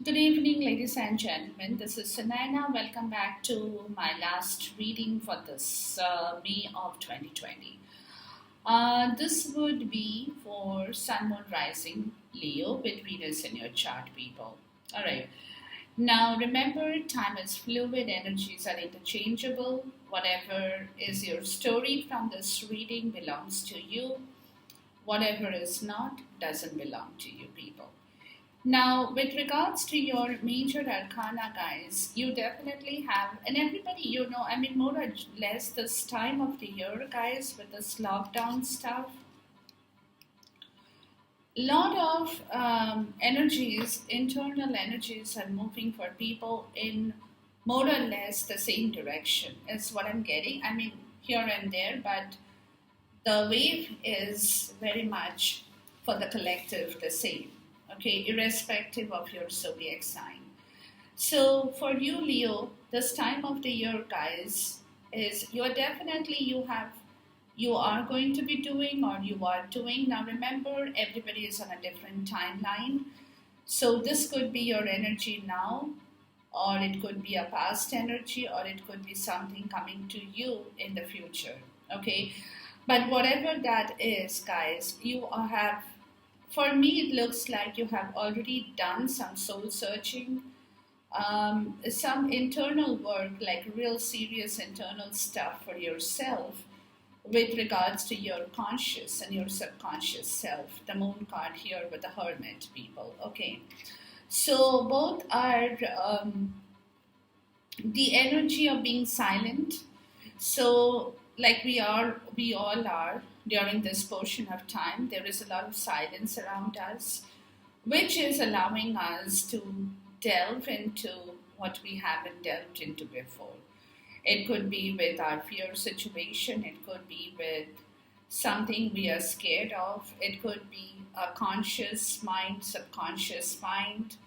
Good evening, ladies and gentlemen. This is Sunaina. Welcome back to my last reading for this May of 2020. This would be for Sun, Moon, Rising, Leo with Venus in your chart, people. All right. Now, remember, time is fluid, energies are interchangeable. Whatever is your story from this reading belongs to you. Whatever is not doesn't belong to you, people. Now, with regards to your major arcana, guys, you definitely have, and everybody, more or less this time of the year, guys, with this lockdown stuff, lot of energies, internal energies are moving for people in more or less the same direction, is what I'm getting. Here and there, but the wave is very much for the collective the same, okay, irrespective of your zodiac sign. So for you, Leo, this time of the year, guys, is you're definitely you are going to be doing or you are doing. Now remember, everybody is on a different timeline. So this could be your energy now, or it could be a past energy, or it could be something coming to you in the future. Okay. But whatever that is, guys, you have, for me, it looks like you have already done some soul searching, some internal work, like real serious internal stuff for yourself with regards to your conscious and your subconscious self. The moon card here with the hermit, people. Okay. So both are the energy of being silent. So, like we all are during this portion of time, there is a lot of silence around us, which is allowing us to delve into what we haven't delved into before. It could be with our fear situation, it could be with something we are scared of, it could be a conscious mind, subconscious mind.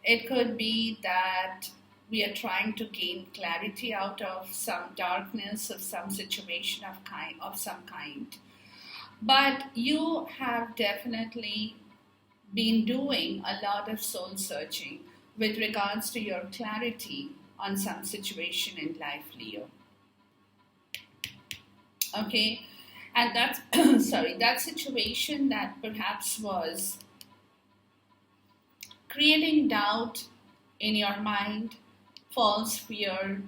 It could be that we are trying to gain clarity out of some darkness of some situation of some kind. But you have definitely been doing a lot of soul searching with regards to your clarity on some situation in life, Leo. Okay, and that's sorry, that situation that perhaps was creating doubt in your mind, false fear,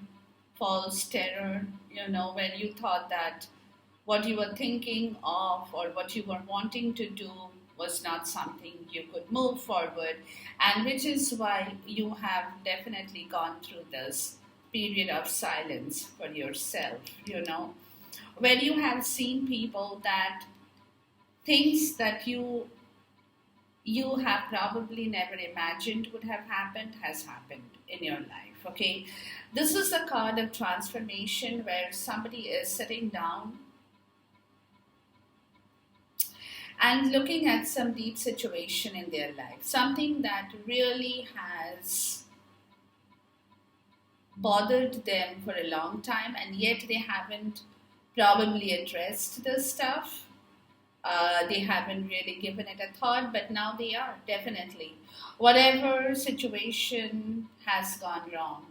false terror, when you thought that what you were thinking of or what you were wanting to do was not something you could move forward, and which is why you have definitely gone through this period of silence for yourself, where you have seen people that things that you have probably never imagined would have happened has happened in your life. Okay, this is a card of transformation where somebody is sitting down and looking at some deep situation in their life, something that really has bothered them for a long time, and yet they haven't probably addressed this stuff. They haven't really given it a thought, but now they are definitely. Whatever situation has gone wrong,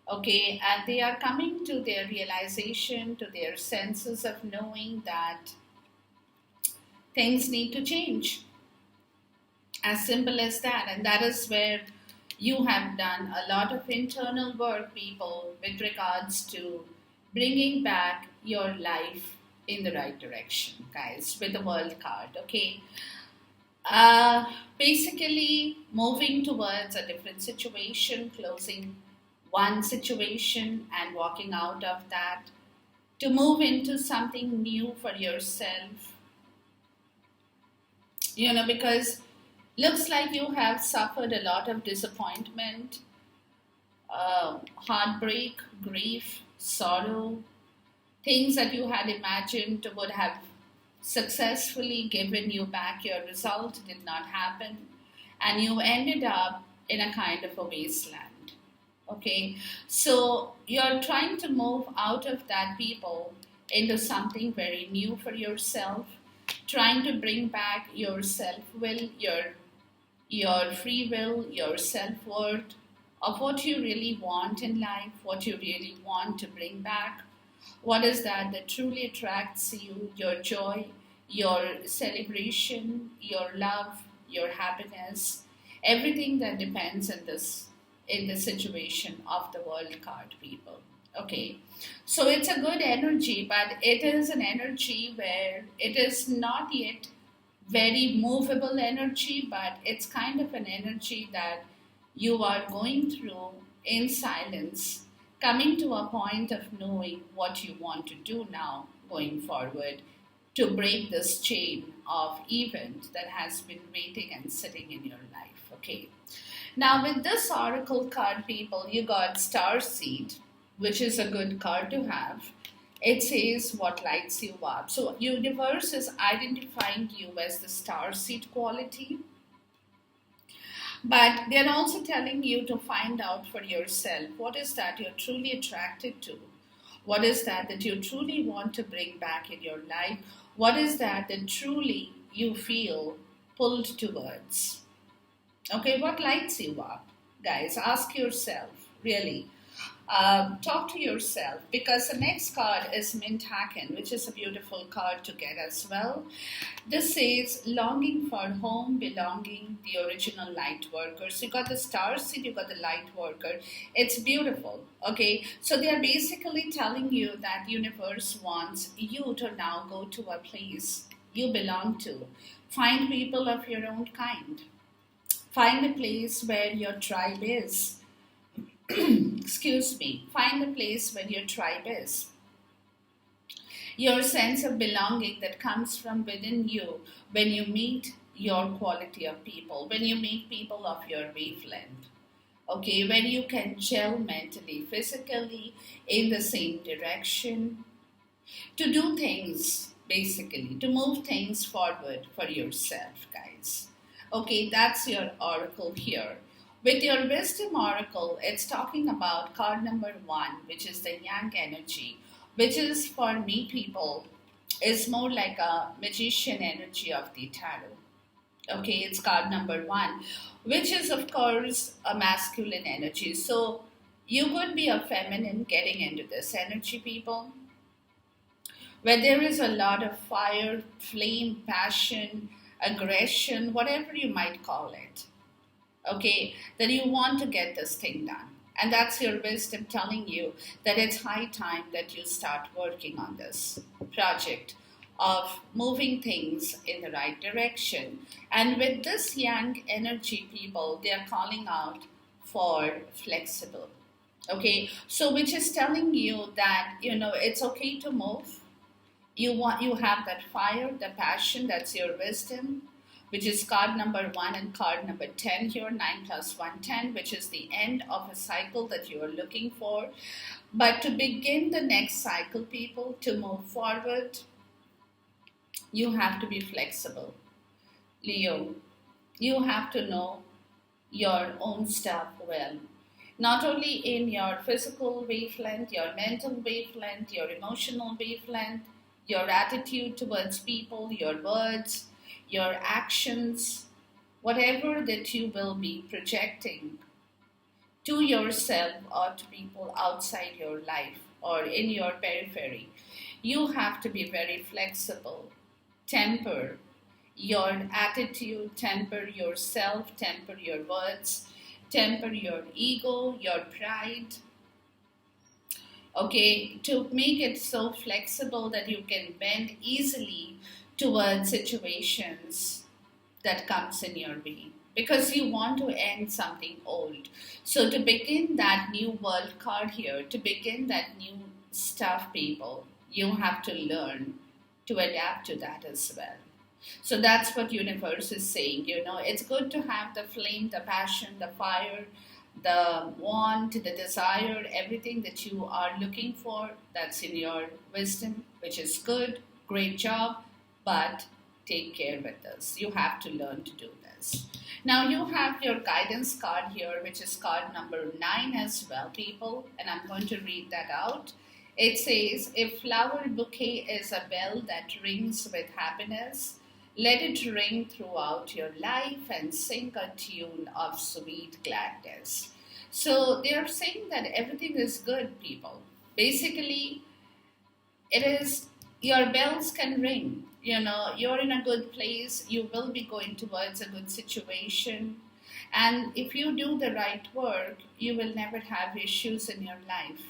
okay, and they are coming to their realization, to their senses of knowing that things need to change. As simple as that. And that is where you have done a lot of internal work, people, with regards to bringing back your life in the right direction, guys, with the world card. Okay. Basically, moving towards a different situation, closing one situation and walking out of that to move into something new for yourself, because looks like you have suffered a lot of disappointment, heartbreak, grief, sorrow, things that you had imagined would have successfully given you back your result did not happen, and you ended up in a kind of a wasteland. Okay, so you're trying to move out of that, people, into something very new for yourself, trying to bring back your self will, your free will, your self-worth, of what you really want in life, what you really want to bring back. What is that truly attracts you, your joy, your celebration, your love, your happiness, everything that depends in the situation of the world card, people. Okay, so it's a good energy, but it is an energy where it is not yet very movable energy, but it's kind of an energy that you are going through in silence, coming to a point of knowing what you want to do now going forward to break this chain of event that has been waiting and sitting in your life. Okay. Now, with this oracle card, people, you got Star Seed, which is a good card to have. It says what lights you up. So, universe is identifying you as the star seed quality, but they're also telling you to find out for yourself what is that you're truly attracted to. What is that you truly want to bring back in your life? What is that truly you feel pulled towards? Okay, what lights you up? Guys, ask yourself, really. Talk to yourself, because the next card is Mintaken, which is a beautiful card to get as well. This says longing for home, belonging, the original light worker. So you got the star seed, you got the light worker. It's beautiful. Okay, so they are basically telling you that universe wants you to now go to a place you belong to. Find people of your own kind. Find a place where your tribe is. Excuse me. Find a place where your tribe is. Your sense of belonging that comes from within you when you meet your quality of people, when you meet people of your wavelength. Okay, when you can gel mentally, physically in the same direction, to do things, basically, to move things forward for yourself, guys. Okay, that's your oracle here. With your wisdom oracle, it's talking about card number 1, which is the yang energy, which is for me, people, is more like a magician energy of the tarot. Okay, it's card number 1, which is, of course, a masculine energy. So you could be a feminine getting into this energy, people, where there is a lot of fire, flame, passion, aggression, whatever you might call it. Okay, that you want to get this thing done. And that's your wisdom telling you that it's high time that you start working on this project of moving things in the right direction. And with this yang energy, people, they are calling out for flexible. Okay, so which is telling you that, it's okay to move. You have that fire, the passion, that's your wisdom, which is card number 1 and card number 10 here, 9 plus 1, 10, which is the end of a cycle that you are looking for. But to begin the next cycle, people, to move forward, you have to be flexible. Leo, you have to know your own stuff well. Not only in your physical wavelength, your mental wavelength, your emotional wavelength, your attitude towards people, your words, your actions, whatever that you will be projecting to yourself or to people outside your life or in your periphery, you have to be very flexible. Temper your attitude, temper yourself, temper your words, temper your ego, your pride. Okay, to make it so flexible that you can bend easily towards situations that comes in your way, because you want to end something old. So to begin that new world card here, to begin that new stuff, people, you have to learn to adapt to that as well. So that's what universe is saying. It's good to have the flame, the passion, the fire, the want, the desire, everything that you are looking for, that's in your wisdom, which is good, great job, but take care with this. You have to learn to do this. Now you have your guidance card here, which is card number 9 as well, people, and I'm going to read that out. It says, if flower bouquet is a bell that rings with happiness, Let it ring throughout your life and sing a tune of sweet gladness. So they are saying that everything is good, people. Basically, it is your bells can ring. You're in a good place, you will be going towards a good situation. And if you do the right work, you will never have issues in your life.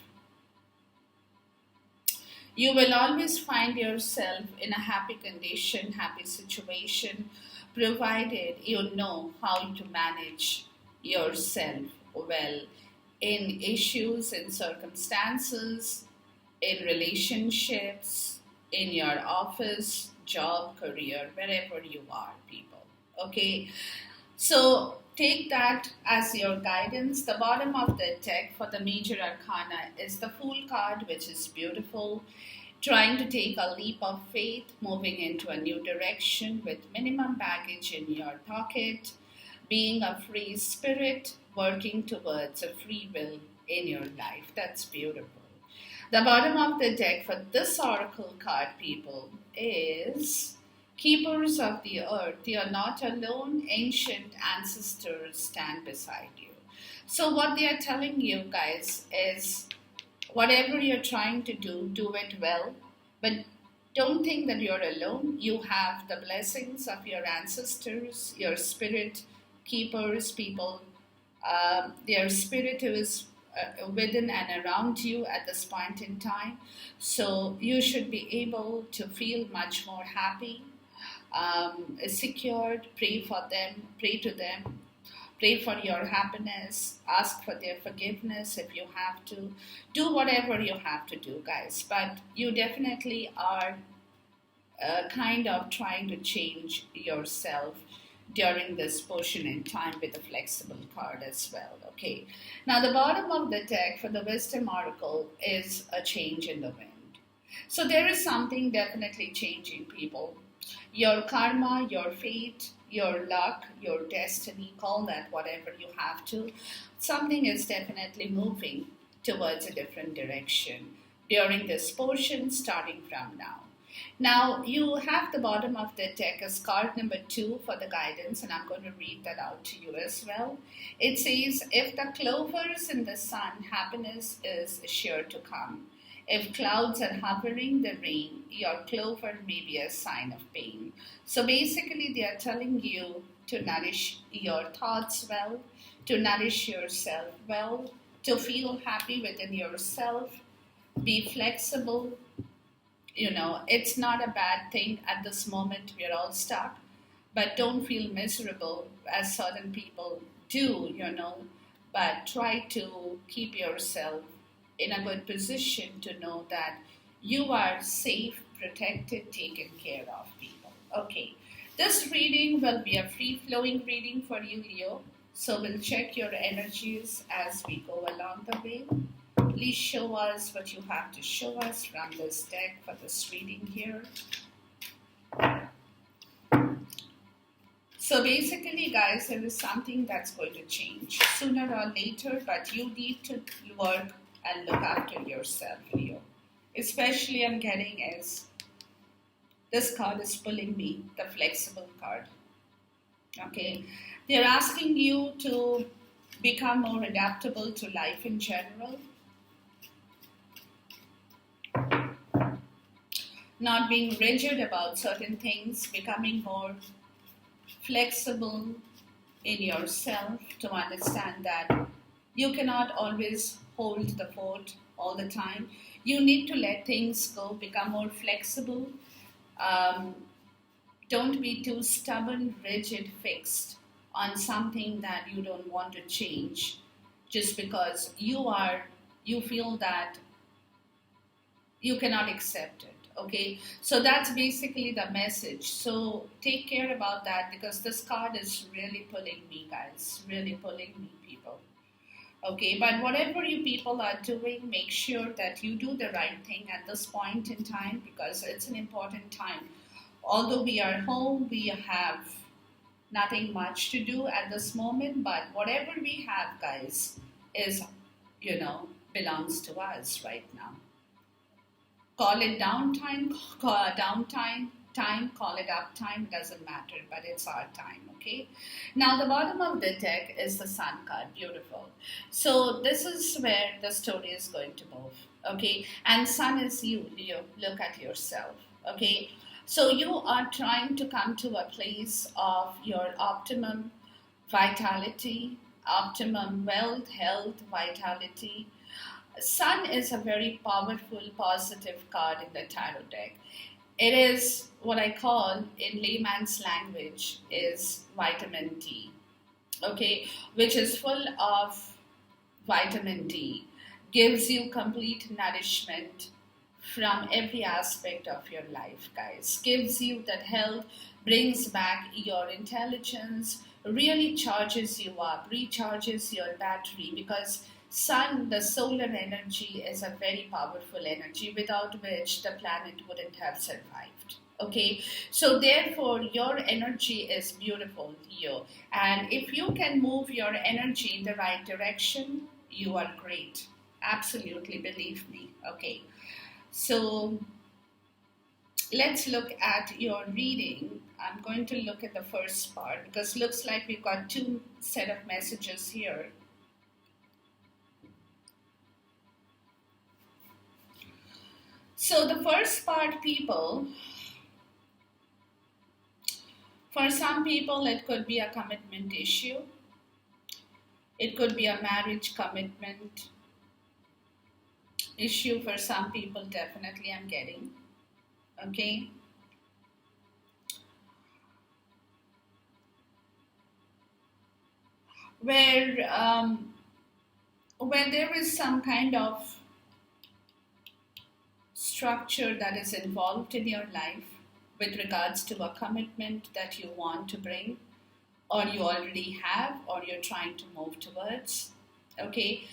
You will always find yourself in a happy condition, happy situation, provided you know how to manage yourself well in issues, in circumstances, in relationships, in your office, job, career, wherever you are, people. Okay, so take that as your guidance. The bottom of the deck for the major arcana is the Fool card, which is beautiful. Trying to take a leap of faith, moving into a new direction with minimum baggage in your pocket, being a free spirit, working towards a free will in your life. That's beautiful. The bottom of the deck for this oracle card, people, is Keepers of the earth. You are not alone. Ancient ancestors stand beside you. So, what they are telling you guys is whatever you're trying to do, do it well. But don't think that you're alone. You have the blessings of your ancestors, your spirit keepers, people, their spirit is within and around you at this point in time. So you should be able to feel much more happy, secured. Pray for them, pray to them, pray for your happiness, ask for their forgiveness if you have to. Do whatever you have to do, guys. But you definitely are kind of trying to change yourself during this portion in time with a flexible card as well. Okay, now the bottom of the deck for the wisdom oracle is a change in the wind. So there is something definitely changing, people. Your karma, your fate, your luck, your destiny, call that whatever you have to. Something is definitely moving towards a different direction during this portion starting from now. Now, you have the bottom of the deck as card number 2 for the guidance, and I'm going to read that out to you as well. It says, if the clovers in the sun, happiness is sure to come. If clouds are hovering the rain, your clover may be a sign of pain. So basically, they are telling you to nourish your thoughts well, to nourish yourself well, to feel happy within yourself, be flexible. It's not a bad thing at this moment. We're all stuck, but don't feel miserable as certain people do. But try to keep yourself in a good position to know that you are safe, protected, taken care of, people. Okay, this reading will be a free-flowing reading for you, Leo. So we'll check your energies as we go along the way. Please show us what you have to show us from this deck for this reading here. So basically, guys, there is something that's going to change sooner or later, but you need to work and look after yourself, Leo. Especially I'm getting is this card is pulling me, the flexible card. Okay, they're asking you to become more adaptable to life in general. Not being rigid about certain things, becoming more flexible in yourself to understand that you cannot always hold the fort all the time. You need to let things go, become more flexible. Don't be too stubborn, rigid, fixed on something that you don't want to change just because you feel that you cannot accept it. Okay, so that's basically the message. So take care about that because this card is really pulling me, guys, really pulling me, people. Okay, but whatever you people are doing, make sure that you do the right thing at this point in time because it's an important time. Although we are home, we have nothing much to do at this moment, but whatever we have, guys, is, belongs to us right now. Call it downtime, time, call it up time, doesn't matter, but it's our time, okay? Now, the bottom of the deck is the Sun card, beautiful. So, this is where the story is going to move, okay? And Sun is you, Leo, look at yourself, okay? So, you are trying to come to a place of your optimum vitality, optimum wealth, health, vitality. Sun is a very powerful, positive card in the tarot deck. It is what I call, in layman's language, is vitamin D, okay, which is full of vitamin D, gives you complete nourishment from every aspect of your life, guys. Gives you that health, brings back your intelligence, really charges you up, recharges your battery, because Sun, the solar energy, is a very powerful energy without which the planet wouldn't have survived. Okay, so therefore, your energy is beautiful, Leo. And if you can move your energy in the right direction, you are great. Absolutely, believe me. Okay, so let's look at your reading. I'm going to look at the first part because looks like we've got two set of messages here. So the first part, people, for some people it could be a commitment issue. It could be a marriage commitment issue for some people, definitely I'm getting. Okay. Where there is some kind of structure that is involved in your life with regards to a commitment that you want to bring, or you already have, or you're trying to move towards. Okay,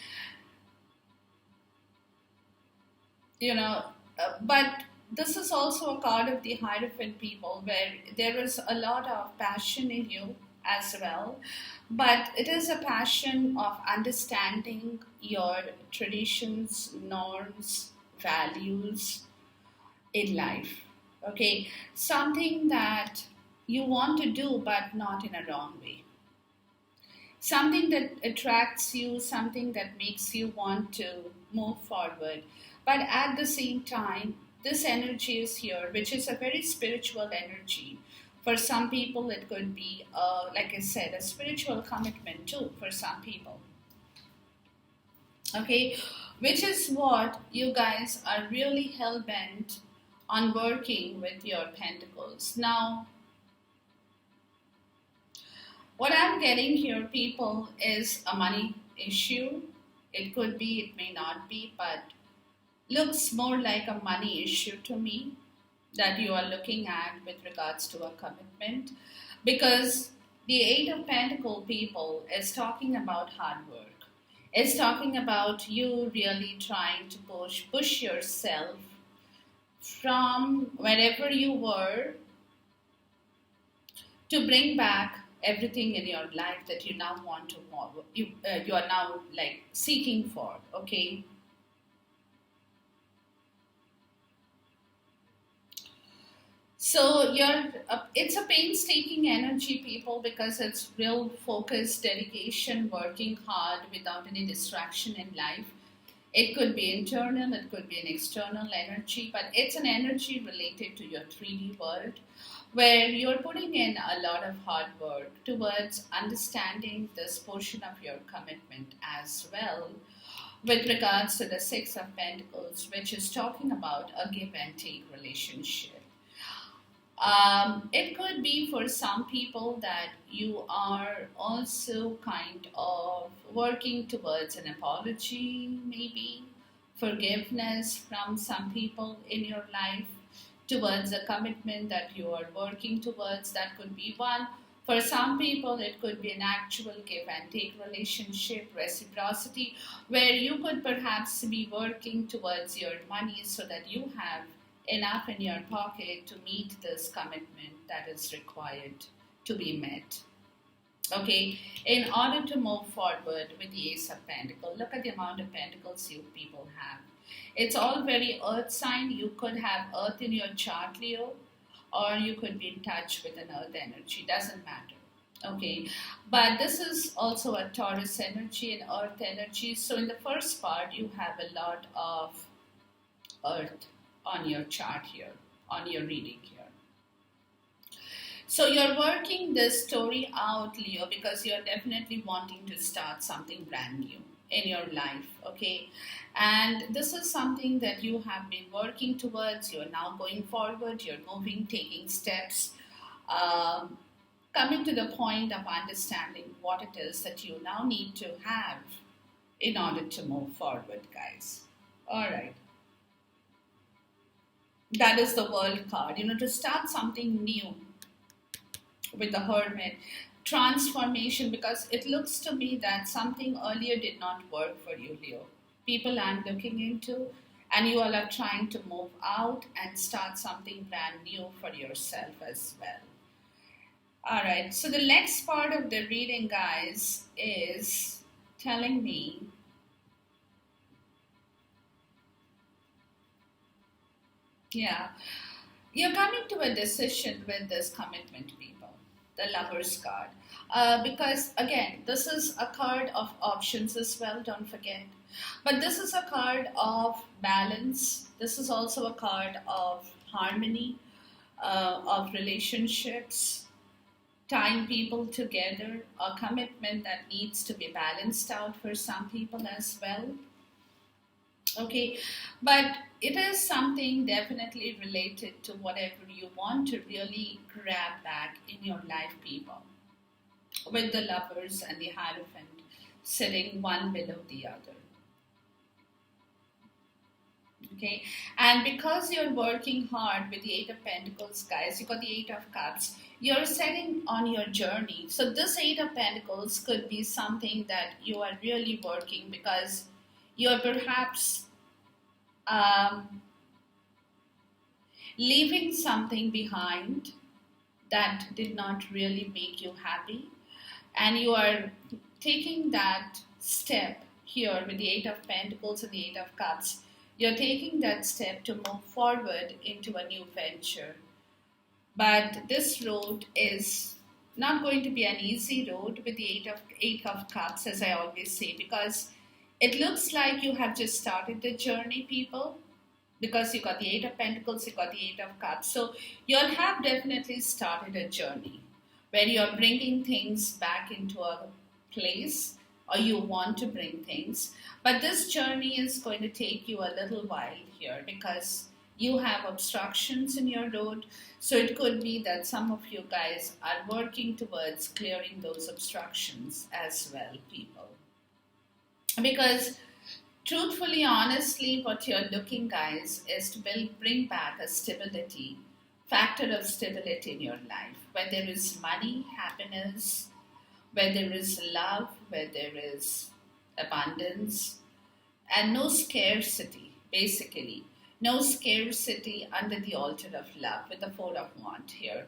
but this is also a card of the Hierophant people, where there is a lot of passion in you as well, but it is a passion of understanding your traditions, norms, values in life. Okay, something that you want to do but not in a wrong way, something that attracts you, something that makes you want to move forward, but at the same time this energy is here, which is a very spiritual energy. For some people it could be, like I said, a spiritual commitment too for some people. Okay, which is what you guys are really hell-bent on working with your pentacles. Now, what I'm getting here, people, is a money issue. It could be, it may not be, but looks more like a money issue to me that you are looking at with regards to a commitment, because the Eight of Pentacles, people, is talking about hard work. It's talking about you really trying to push yourself from wherever you were to bring back everything in your life that you now want to more, you are now like seeking for. Okay, so it's a painstaking energy, people, because it's real focus, dedication, working hard without any distraction in life. It could be internal, it could be an external energy, but it's an energy related to your 3D world, where you're putting in a lot of hard work towards understanding this portion of your commitment as well, with regards to the Six of Pentacles, which is talking about a give and take relationship. It could be for some people that you are also kind of working towards an apology, maybe forgiveness from some people in your life, towards a commitment that you are working towards. That could be one. For some people, it could be an actual give and take relationship, reciprocity, where you could perhaps be working towards your money so that you have enough in your pocket to meet this commitment that is required to be met. Okay, in order to move forward with the Ace of Pentacles, look at the amount of pentacles you people have. It's all very earth sign. You could have earth in your chart, Leo, or you could be in touch with an earth energy, doesn't matter. Okay, but this is also a Taurus energy and earth energy. So in the first part, you have a lot of earth on your chart here, on your reading here. So you're working this story out, Leo, because you're definitely wanting to start something brand new in your life, okay? And this is something that you have been working towards. You're now going forward, you're moving, taking steps, um, coming to the point of understanding what it is that you now need to have in order to move forward, guys. All right. That is the world card, to start something new with the hermit. Transformation, because it looks to me that something earlier did not work for you, Leo. People aren't looking into, and you all are trying to move out and start something brand new for yourself as well. All right, so the next part of the reading, guys, is telling me yeah, you're coming to a decision with this commitment, people, the Lover's card. Because again, this is a card of options as well, don't forget. But this is a card of balance. This is also a card of harmony, of relationships, tying people together, a commitment that needs to be balanced out for some people as well. Okay, but it is something definitely related to whatever you want to really grab back in your life, people, with the Lovers and the Hierophant sitting one below the other. Okay, and because you're working hard with the Eight of Pentacles, guys, you got the Eight of Cups, you're setting on your journey. So this Eight of Pentacles could be something that you are really working, because you're perhaps um, leaving something behind that did not really make you happy, and you are taking that step here with the Eight of Pentacles and the Eight of Cups. You're taking that step to move forward into a new venture. But this road is not going to be an easy road with the Eight of Cups, as I always say, because it looks like you have just started the journey, people, because you got the Eight of Pentacles, you got the Eight of Cups. So you'll have definitely started a journey where you're bringing things back into a place, or you want to bring things. But this journey is going to take you a little while here, because you have obstructions in your road. So it could be that some of you guys are working towards clearing those obstructions as well, people. Because truthfully, honestly, what you're looking, guys, is to bring back a stability, factor of stability in your life, where there is money, happiness, where there is love, where there is abundance, and no scarcity, basically. No scarcity under the altar of love with the Four of Wands here.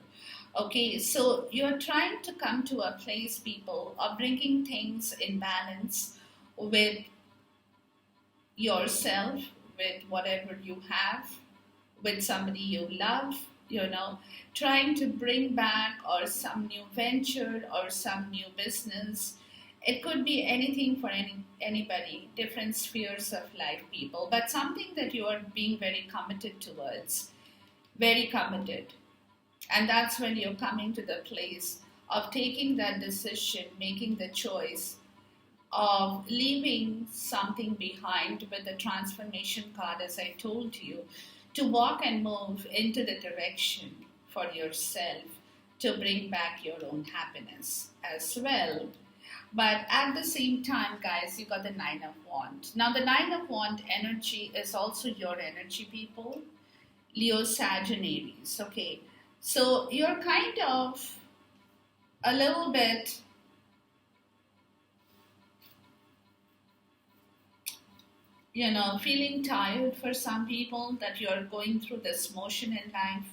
Okay, so you're trying to come to a place, people, of bringing things in balance with yourself, with whatever you have, with somebody you love, trying to bring back or some new venture or some new business. It could be anything for anybody, different spheres of life, people, but something that you are being very committed towards, very committed. And that's when you're coming to the place of taking that decision, making the choice of leaving something behind with the transformation card, as I told you, to walk and move into the direction for yourself to bring back your own happiness as well. But at the same time, guys, you got the Nine of Wands. Now, the Nine of Wands energy is also your energy, people. Leo, Sagittarius, okay? So you're kind of a little bit feeling tired for some people, that you're going through this motion in life.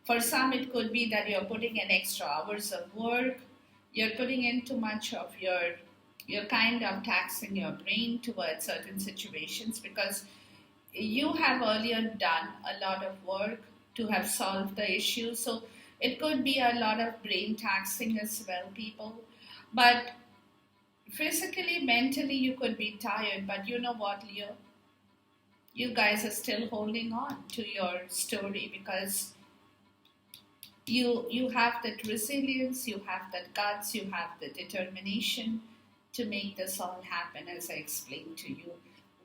For some, it could be that you're putting in extra hours of work, you're putting in too much of you're kind of taxing your brain towards certain situations, because you have earlier done a lot of work to have solved the issue. So it could be a lot of brain taxing as well, people. But physically, mentally, you could be tired. But you know what, Leo? You guys are still holding on to your story because you have that resilience, you have that guts, you have the determination to make this all happen, as I explained to you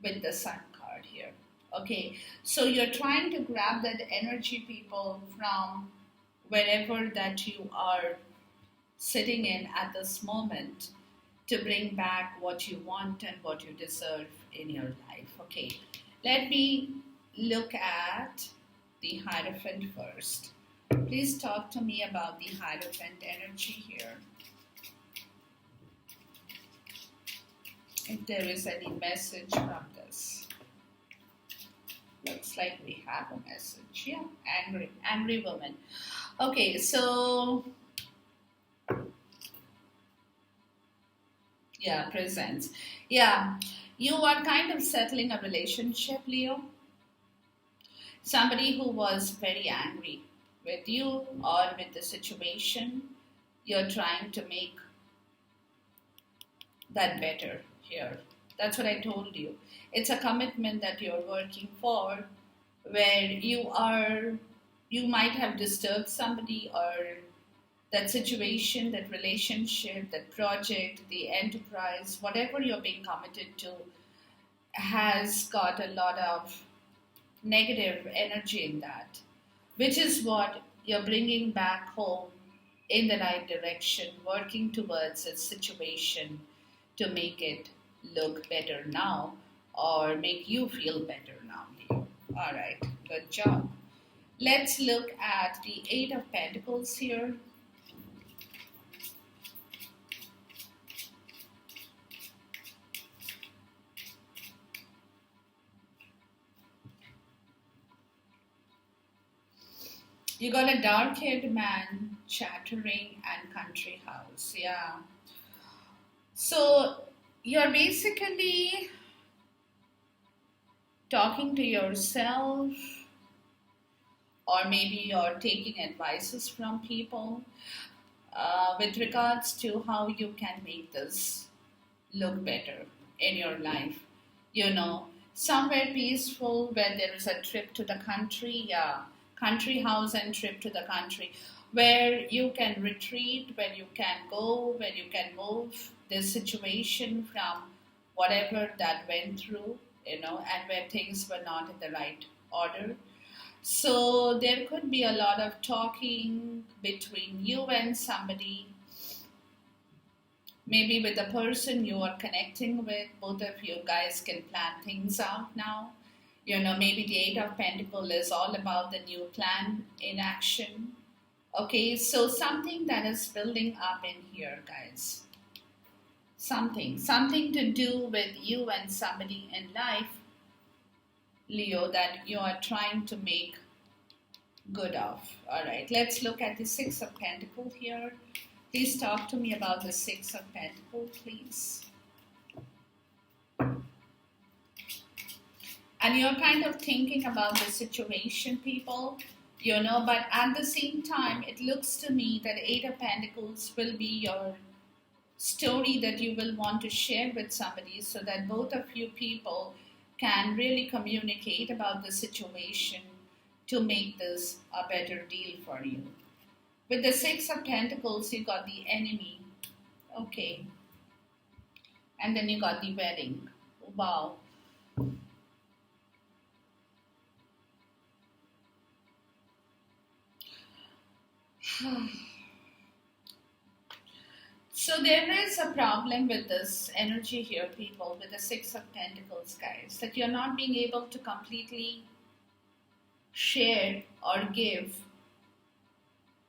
with the sun card here. Okay, so you're trying to grab that energy, people, from wherever that you are sitting in at this moment to bring back what you want and what you deserve in your life. Okay, let me look at the Hierophant first. Please talk to me about the Hierophant energy here. If there is any message from this. Looks like we have a message. Yeah, angry woman. Okay, so yeah, presents. Yeah, you are kind of settling a relationship, Leo. Somebody who was very angry with you or with the situation, you're trying to make that better here. That's what I told you. It's a commitment that you're working for, where you might have disturbed somebody, or that situation, that relationship, that project, the enterprise, whatever you're being committed to, has got a lot of negative energy in that, which is what you're bringing back home in the right direction, working towards a situation to make it look better now or make you feel better now. All right, good job. Let's look at the Eight of Pentacles here. You got a dark-haired man, chattering, and country house. Yeah. So you're basically talking to yourself, or maybe you're taking advices from people with regards to how you can make this look better in your life. You know, somewhere peaceful where there is a trip to the country, yeah, country house and trip to the country, where you can retreat, where you can go, where you can move this situation from whatever that went through, and where things were not in the right order. So there could be a lot of talking between you and somebody, maybe with the person you are connecting with. Both of you guys can plan things out now. Maybe the Eight of Pentacles is all about the new plan in action. Okay, so something that is building up in here, guys. Something to do with you and somebody in life, Leo, that you are trying to make good of. All right, let's look at the Six of Pentacles here. Please talk to me about the Six of Pentacles, please. And you're kind of thinking about the situation, people, but at the same time, it looks to me that Eight of Pentacles will be your story that you will want to share with somebody, so that both of you people can really communicate about the situation to make this a better deal for you. With the Six of Pentacles, you got the enemy. Okay. And then you got the wedding. Wow. So there is a problem with this energy here, people, with the Six of Pentacles, guys, that you're not being able to completely share or give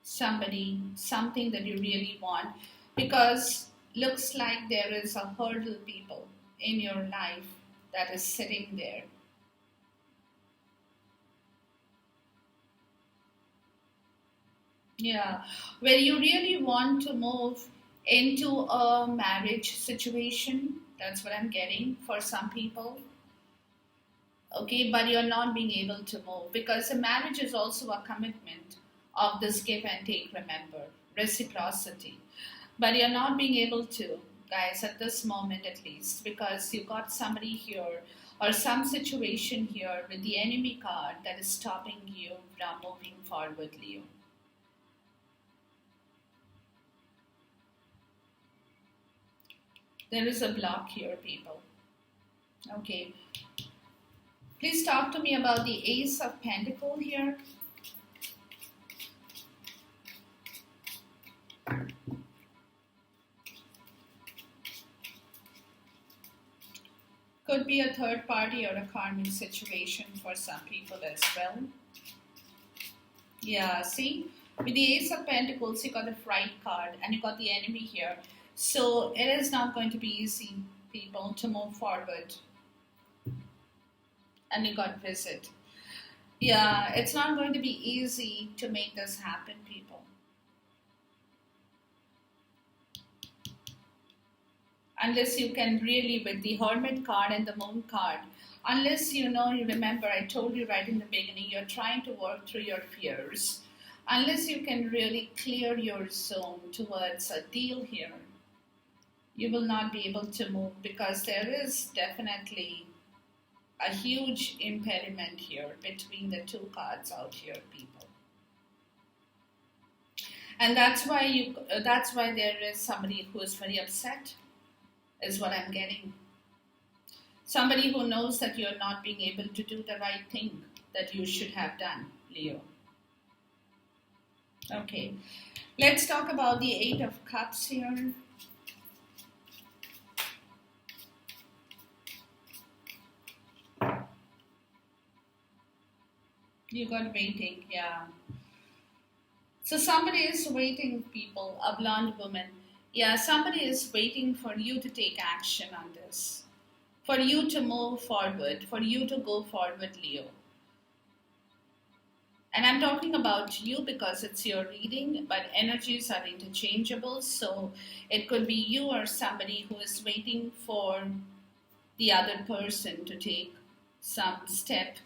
somebody something that you really want, because looks like there is a hurdle, people, in your life that is sitting there. Yeah, where you really want to move into a marriage situation. That's what I'm getting for some people. Okay, but you're not being able to move because a marriage is also a commitment of this give and take, remember, reciprocity. But you're not being able to, guys, at this moment at least, because you got somebody here or some situation here with the enemy card that is stopping you from moving forward, Leo. There is a block here, people. Okay. Please talk to me about the Ace of Pentacles here. Could be a third party or a karmic situation for some people as well. Yeah, see? With the Ace of Pentacles, you got the Fright card and you got the enemy here. So it is not going to be easy, people, to move forward. And you got Visit. Yeah, it's not going to be easy to make this happen, people. Unless you can really, with the Hermit card and the Moon card, unless you remember, I told you right in the beginning, you're trying to work through your fears. Unless you can really clear your zone towards a deal here, you will not be able to move because there is definitely a huge impediment here between the two cards out here, people. And that's why there is somebody who is very upset, is what I'm getting. Somebody who knows that you're not being able to do the right thing that you should have done, Leo. Okay, let's talk about the Eight of Cups here. You got waiting, yeah. So somebody is waiting, people, a blonde woman. Yeah, somebody is waiting for you to take action on this, for you to move forward, for you to go forward, Leo. And I'm talking about you because it's your reading, but energies are interchangeable. So it could be you or somebody who is waiting for the other person to take some step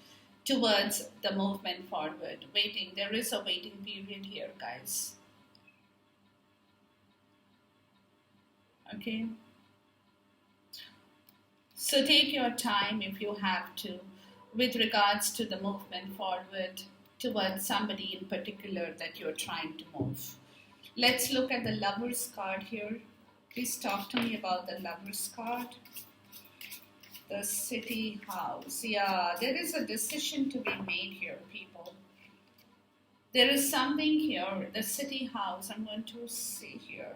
towards the movement forward. Waiting. There is a waiting period here, guys. Okay. So take your time if you have to with regards to the movement forward towards somebody in particular that you're trying to move. Let's look at the Lover's card here. Please talk to me about the Lover's card. The City House. Yeah, there is a decision to be made here, people. There is something here. The City House. I'm going to see here.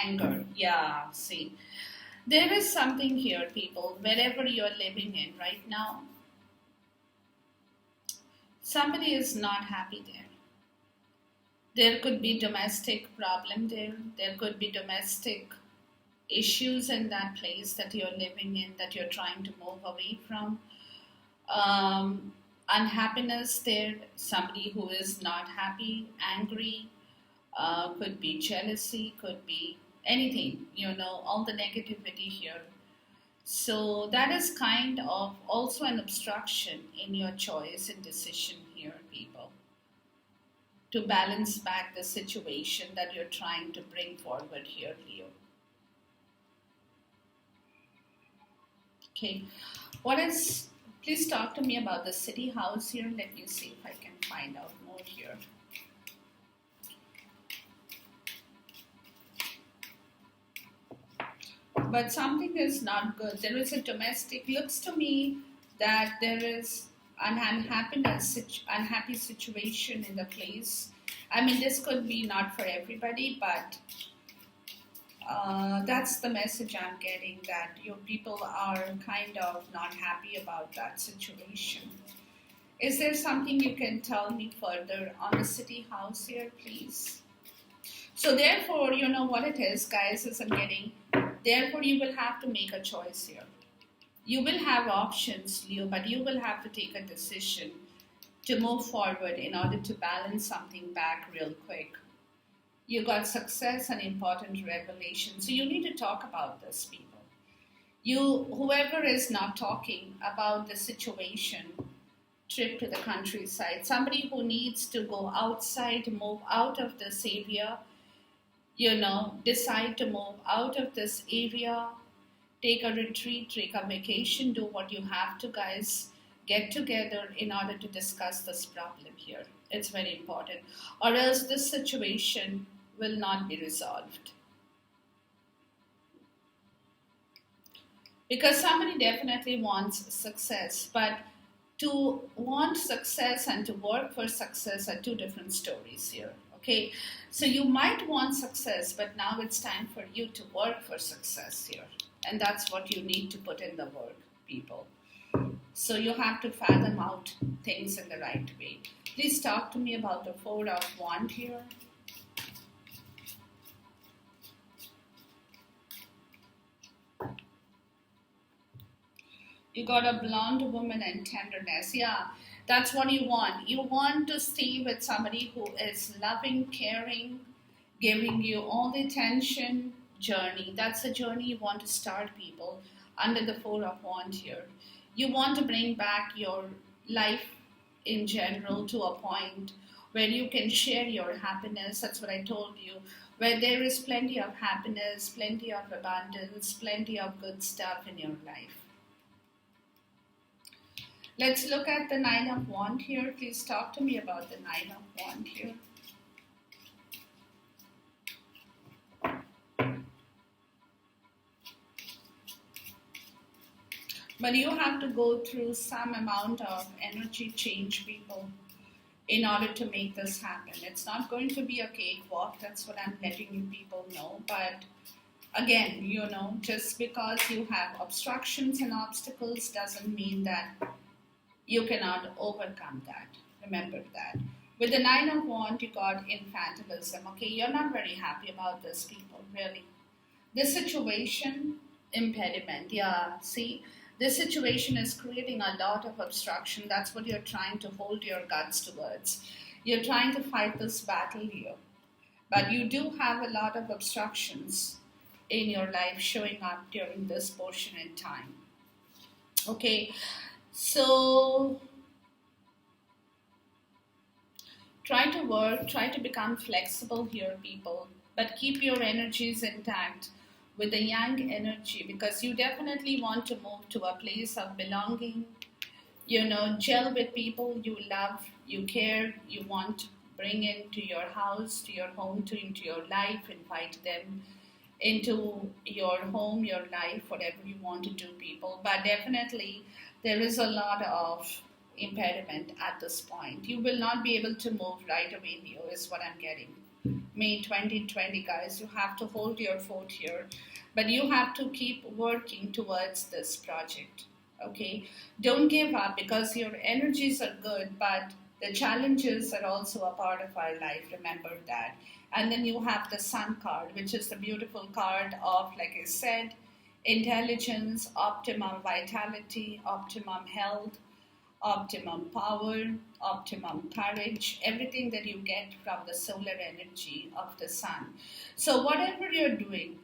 Anger. Yeah, see. There is something here, people. Wherever you're living in right now, somebody is not happy there. There could be domestic problem there. There could be domestic issues in that place that you're living in, that you're trying to move away from. Unhappiness there, somebody who is not happy, angry, could be jealousy, could be anything, all the negativity here. So that is kind of also an obstruction in your choice and decision here, people, to balance back the situation that you're trying to bring forward here, Leo. Okay, what is, please talk to me about the City House here. Let me see if I can find out more here. But something is not good. There is a domestic, looks to me that there is an unhappy situation in the place. I mean, this could be not for everybody, but that's the message I'm getting, that your people are kind of not happy about that situation. Is there something you can tell me further on the City House here, please? So therefore, you know what it is, guys, is I'm getting, therefore you will have to make a choice here. You will have options, Leo, but you will have to take a decision to move forward in order to balance something back real quick. You got success and important revelation. So you need to talk about this, people. Whoever is not talking about the situation, trip to the countryside, somebody who needs to go outside, move out of this area, decide to move out of this area, take a retreat, take a vacation, do what you have to, guys. Get together in order to discuss this problem here. It's very important. Or else this situation will not be resolved. Because somebody definitely wants success, but to want success and to work for success are two different stories here. Okay, so you might want success, but now it's time for you to work for success here. And that's what you need to put in the work, people. So you have to fathom out things in the right way. Please talk to me about the Four of Wands here. You got a blonde woman and tenderness. Yeah, that's what you want. You want to stay with somebody who is loving, caring, giving you all the attention. Journey. That's the journey you want to start, people, under the Four of Wands here. You want to bring back your life in general to a point where you can share your happiness. That's what I told you. Where there is plenty of happiness, plenty of abundance, plenty of good stuff in your life. Let's look at the Nine of Wands here. Please talk to me about the Nine of Wands here. But you have to go through some amount of energy change, people, in order to make this happen. It's not going to be a cakewalk. That's what I'm letting you people know. But again, just because you have obstructions and obstacles doesn't mean that you cannot overcome that. Remember that. With the Nine of Wands, you got infantilism. Okay, you're not very happy about this, people, really. This situation, impediment. Yeah, see, this situation is creating a lot of obstruction. That's what you're trying to hold your guts towards. You're trying to fight this battle here. But you do have a lot of obstructions in your life showing up during this portion in time. Okay, so try to work, try to become flexible here, people, but keep your energies intact with the yang energy, because you definitely want to move to a place of belonging, gel with people you love, you care, you want to bring into your house, to your home, into your life, invite them into your home, your life, whatever you want to do, people. But definitely there is a lot of impediment at this point. You will not be able to move right away here, is what I'm getting. May 2020, guys, you have to hold your fort here, but you have to keep working towards this project. Okay, don't give up, because your energies are good, but the challenges are also a part of our life. Remember that. And then you have the Sun card, which is the beautiful card of, like I said, intelligence, optimum vitality, optimum health, optimum power, optimum courage, everything that you get from the solar energy of the sun. So whatever you're doing,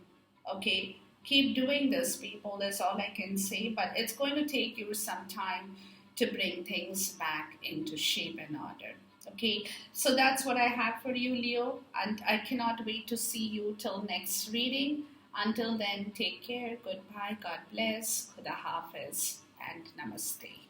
okay, keep doing this, people, is all I can say, but it's going to take you some time to bring things back into shape and order. Okay, so that's what I have for you, Leo, and I cannot wait to see you till next reading. Until then, take care, goodbye, God bless, Khuda Hafiz, and Namaste.